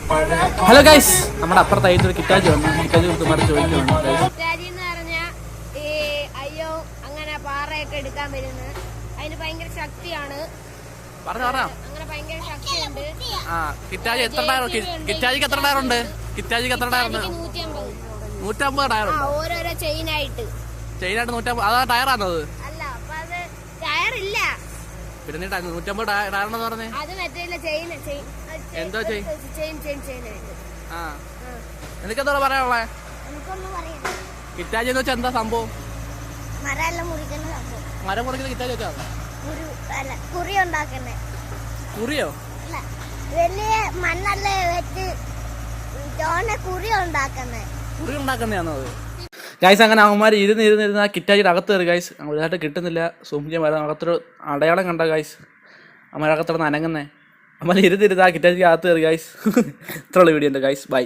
Hello guys, നമ്മുടെ അപ്പുറത്തായിട്ട് ഒരു കിറ്റാജി വന്നു. കിറ്റാജി കുത്തുമാർ ചോദിക്കുവാണ്. കിറ്റാജി എന്ന് പറഞ്ഞാൽ ഈ അയ്യോ അങ്ങനെ പാറയൊക്കെ എടുക്കാൻ വരുന്നത്. അതിന് ഭയങ്കര ശക്തിയാണ്. അങ്ങനെ ഭയങ്കര ശക്തിയുണ്ട്. കിറ്റാജി എത്ര ടയർ? കിറ്റാജിക്ക് എത്ര ടയർ ഉണ്ട്? കിറ്റാജിക്ക് എത്ര ടയർ ഉണ്ട്? 150 ടയർ ഉണ്ട്. ഓരോരോ ചെയിനായിട്ട് 150. അതാ ടയറാണത്? അല്ല, അപ്പൊ അത് ടയർ ഇല്ല. പിന്നെ 150 ടയറാണെന്ന് പറഞ്ഞേ. അത് മറ്റേ ചെയിൻ എന്തോ ചെയിൻ എനിക്കെന്താ പറയാനുള്ളേ? കിറ്റാജി എന്ന് വെച്ചാൽ എന്താ സംഭവം? മരം മുറിക്കുന്ന സംഭവം. മരം മുറിക്കുന്ന കിറ്റാജി വെച്ചാ കുറി ഉണ്ടാക്കുന്നേ. കുറിയോ? വലിയ മണ്ണല്ലേ വെച്ച് കുറി ഉണ്ടാക്കുന്നേ. കുറി ഉണ്ടാക്കുന്നതാണോ അത്? ഗൈസ്, അങ്ങനെ അവന്മാർ ഇരുന്ന് ആ കിറ്റാജിയുടെ അകത്ത് കയറി. ഗൈസ് വലുതായിട്ട് കിട്ടുന്നില്ല. സൂം ചെയ്യാൻ വരാൻ അകത്തൊരു അടയാളം കണ്ട. ഗൈസ് അമ്മ അകത്തോടെ അനങ്ങുന്നേ. അമ്മ ഇരുന്ന് ആ കിറ്റാജിക്ക് അകത്ത് കയറി. ഗൈസ് ഇത്രയുള്ള വീഡിയോ ഉണ്ട്. Guys bye.